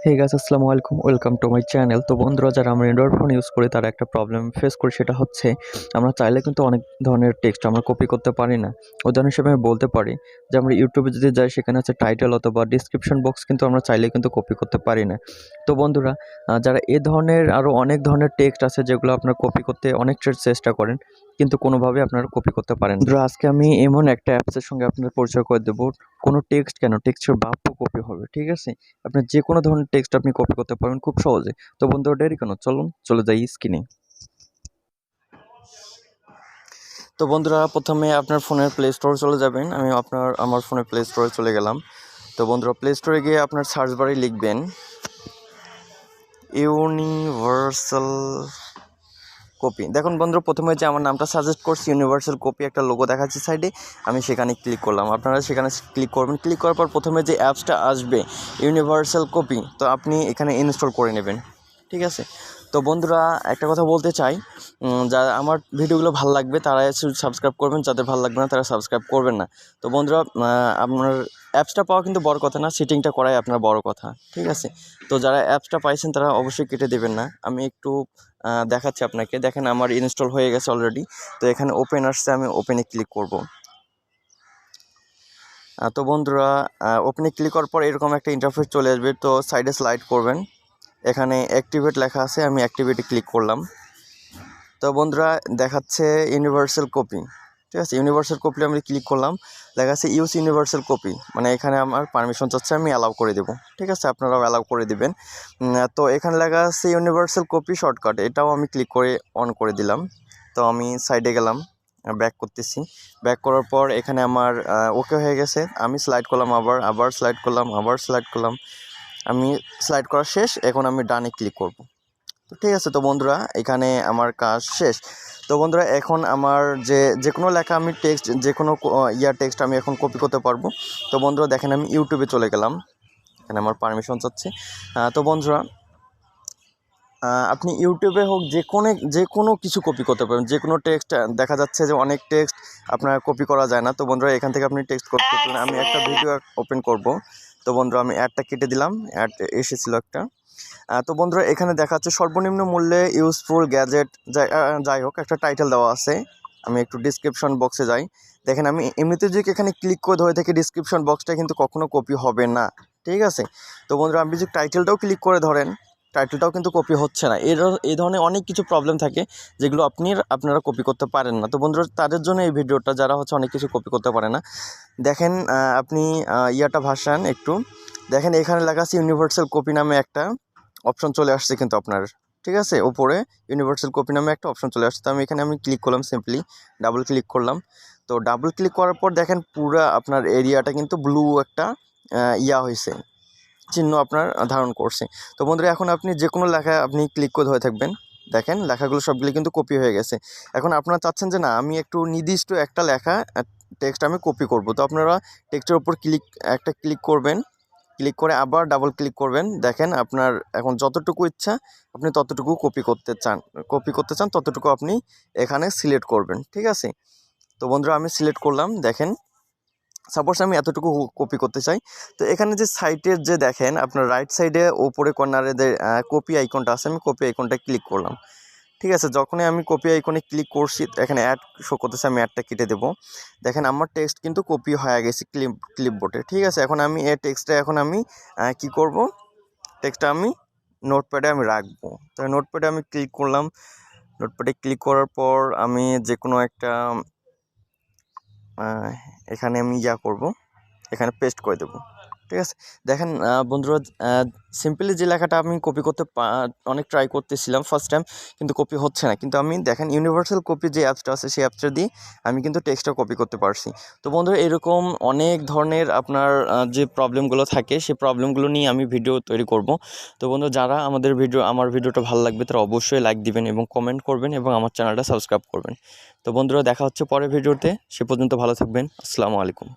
Hey guys, আসসালামু আলাইকুম, welcome to my channel. তো বন্ধুরা, যারা আমরা অ্যান্ড্রয়েড ফোন ইউজ করি তারা একটা প্রবলেম ফেস করি, সেটা হচ্ছে আমরা চাইলে কিন্তু অনেক ধরনের টেক্সট আমরা কপি করতে পারি না। উদাহরণ হিসেবে আমি বলতে পারি যে আমরা ইউটিউবে যদি যাই, সেখানে হচ্ছে টাইটেল অথবা ডিসক্রিপশন বক্স কিন্তু আমরা চাইলে কিন্তু কপি করতে পারি না। তো বন্ধুরা, যারা এ ধরনের আরও অনেক ধরনের টেক্সট আছে যেগুলো আপনার কপি করতে অনেক চেষ্টা করেন কিন্তু কোনোভাবে আপনারা কপি করতে পারেন। বন্ধুরা, আজকে আমি এমন একটা অ্যাপসের সঙ্গে আপনাদের পরিচয় করে দেবো। কোনো টেক্সট কেন, টেক্সটের বাক্য কপি হবে, ঠিক আছে? আপনার যে কোনো ধরনের টেক্সট আপনি কপি করতে পারবেন খুব সহজে। তো বন্ধুরা, দেরি কেন, চলুন চলে যাই স্ক্রিনে। তো বন্ধুরা, প্রথমে আপনার ফোনের প্লে স্টোরে চলে যাবেন। আমি আমার ফোনের প্লে স্টোরে চলে গেলাম। তো বন্ধুরা, প্লে স্টোরে গিয়ে আপনার সার্চ বারে লিখবেন ইউনিভার্সাল কপি। দেখুন বন্ধুরা, প্রথমে যে আমার নামটা সাজেস্ট করছি ইউনিভার্সাল কপি, একটা লোগো দেখাচ্ছে সাইডে, আমি সেখানে ক্লিক করলাম। আপনারা সেখানে ক্লিক করবেন। ক্লিক করার পর প্রথমে যে অ্যাপসটা আসবে ইউনিভার্সাল কপি, তো আপনি এখানে ইনস্টল করে নেবেন, ঠিক আছে? তো বন্ধুরা, একটা কথা বলতে চাই, যারা আমার ভিডিওগুলো ভালো লাগবে তারা সাবস্ক্রাইব করবেন, যাদের ভালো লাগবে না তারা সাবস্ক্রাইব করবেন না। তো বন্ধুরা, আপনার অ্যাপসটা পাওয়া কিন্তু বড় কথা না, সেটিংটা করাই আপনার বড় কথা, ঠিক আছে? তো যারা অ্যাপসটা পাইছেন তারা অবশ্যই কেটে দেবেন না। আমি একটু দেখাচ্ছি আপনাকে। দেখেন, আমার ইনস্টল হয়ে গেছে অলরেডি। তো এখানে ওপেন আসছে, আমি ওপেনে ক্লিক করব। তো বন্ধুরা, ওপেনে ক্লিক করার পর এরকম একটা ইন্টারফেস চলে আসবে। তো সাইডে স্লাইড করবেন, এখানে অ্যাক্টিভেট লেখা আছে, আমি অ্যাক্টিভেটে ক্লিক করলাম। তো বন্ধুরা, দেখাচ্ছে ইউনিভার্সাল কপি, ঠিক আছে? ইউনিভার্সাল কপি আমি ক্লিক করলাম, লেখা আছে ইউজ ইউনিভার্সাল কপি, মানে এখানে আমার পারমিশন চাচ্ছে, আমি অ্যালাউ করে দেবো, ঠিক আছে? আপনারাও অ্যালাউ করে দিবেন। তো এখানে লেখা আছে ইউনিভার্সাল কপি শর্টকাট, এটাও আমি ক্লিক করে অন করে দিলাম। তো আমি সাইডে গেলাম, ব্যাক করতেছি। ব্যাক করার পর এখানে আমার ওকে হয়ে গেছে। আমি স্লাইড করলাম, আবার স্লাইড করলাম, আবার স্লাইড করলাম। আমি স্লাইড করা শেষ, এখন আমি ডানে ক্লিক করব। তো ঠিক আছে। তো বন্ধুরা, এখানে আমার কাজ শেষ। তো বন্ধুরা, এখন আমার যে কোনো লেখা আমি টেক্সট, যে কোনো টেক্সট আমি এখন কপি করতে পারবো। তো বন্ধুরা দেখেন, আমি ইউটিউবে চলে গেলাম, এখানে আমার পারমিশন চাচ্ছে। তো বন্ধুরা, আপনি ইউটিউবে হোক যে কোনো কিছু কপি করতে পারেন, যে কোনো টেক্সট। দেখা যাচ্ছে যে অনেক টেক্সট আপনার কপি করা যায় না। তো বন্ধুরা, এখান থেকে আপনি টেক্সট কপি করতে পারেন। আমি একটা ভিডিও ওপেন করব। তো বন্ধুরা, আমি অ্যাডটা কেটে দিলাম, অ্যাড এসেছিলো একটা। তো বন্ধুরা, এখানে দেখাচ্ছে সর্বনিম্ন মূল্যে ইউজফুল গ্যাজেট, যাই হোক, একটা টাইটেল দেওয়া আছে। আমি একটু ডিসক্রিপশন বক্সে যাই। দেখেন, আমি এমনিতে যদি এখানে ক্লিক করে ধরে থাকি, ডিসক্রিপশন বক্সটা কিন্তু কখনো কপি হবে না, ঠিক আছে? তো বন্ধুরা, আপনি যদি টাইটেলটাও ক্লিক করে ধরেন, টাইটেলটাও কিন্তু কপি হচ্ছে না। এই ধরনের অনেক কিছু প্রবলেম থাকে যেগুলো আপনারা কপি করতে পারেন না। তো বন্ধুরা, তাদের জন্য এই ভিডিওটা, যারা হচ্ছে অনেক কিছু কপি করতে পারে না। দেখেন, আপনি ভাসান একটু। দেখেন, এখানে লেখা আছে ইউনিভার্সাল কপি নামে একটা অপশন চলে আসছে কিন্তু আপনার, ঠিক আছে? উপরে ইউনিভার্সাল কপি নামে একটা অপশন চলে আসছে। তো আমি ক্লিক করলাম, সিম্পলি ডাবল ক্লিক করলাম। তো ডাবল ক্লিক করার পর দেখেন, পুরো আপনার এরিয়াটা কিন্তু ব্লু একটা হয়েছে, চিহ্ন আপনার ধারণ করছে। তো বন্ধুরা, এখন আপনি যে কোনো লেখা আপনি ক্লিক করে ধরে থাকবেন, দেখেন লেখাগুলো সবগুলো কিন্তু কপি হয়ে গেছে। এখন আপনারা চাচ্ছেন যে না, আমি একটু নির্দিষ্ট একটা লেখা টেক্সট আমি কপি করব। তো আপনারা টেক্সটের উপর ক্লিক করবেন, ক্লিক করে আবার ডাবল ক্লিক করবেন। দেখেন, আপনার এখন যতটুকু ইচ্ছা আপনি ততটুকু কপি করতে চান ততটুকু আপনি এখানে সিলেক্ট করবেন, ঠিক আছে? তো বন্ধুরা, আমি সিলেক্ট করলাম। দেখেন, সাপোজ আমি এতটুকু কপি করতে চাই। তো এখানে যে সাইটের যে দেখেন, আপনার রাইট সাইডে ওপরে কর্নারে যে কপি আইকনটা আছে, আমি কপি আইকনটা ক্লিক করলাম, ঠিক আছে? যখনই আমি কপি আইকনে ক্লিক করছি, এখানে অ্যাড শো করতেছে, আমি অ্যাডটা কেটে দেবো। দেখেন, আমার টেক্সট কিন্তু কপি হয়ে গেছে ক্লিপবোর্ডে, ঠিক আছে? এখন আমি এই টেক্সটটা কী করব, টেক্সটটা আমি নোটপ্যাডে আমি রাখবো। তো নোটপ্যাডে আমি ক্লিক করলাম। নোটপ্যাডে ক্লিক করার পর আমি যে কোনো একটা এখানে আমি করব, এখানে পেস্ট করে দেবো, ঠিক আছে? দেখেন বন্ধুরা, সিম্পলি যে লেখাটা আমি কপি করতে অনেক ট্রাই করতেছিলাম ফার্স্ট টাইম, কিন্তু কপি হচ্ছে না। কিন্তু আমি দেখেন, ইউনিভার্সাল কপি যে অ্যাপসটা আছে, সেই অ্যাপসটা দিয়ে আমি কিন্তু টেক্সটটা কপি করতে পারছি। তো বন্ধুরা, এরকম অনেক ধরনের আপনার যে প্রবলেমগুলো থাকে, সেই প্রবলেমগুলো নিয়ে আমি ভিডিও তৈরি করব। তো বন্ধুরা, যারা আমার ভিডিওটা ভালো লাগবে তারা অবশ্যই লাইক দিবেন এবং কমেন্ট করবেন এবং আমার চ্যানেলটা সাবস্ক্রাইব করবেন। তো বন্ধুরা, দেখা হচ্ছে পরের ভিডিওতে। সে পর্যন্ত ভালো থাকবেন। আসসালামু আলাইকুম।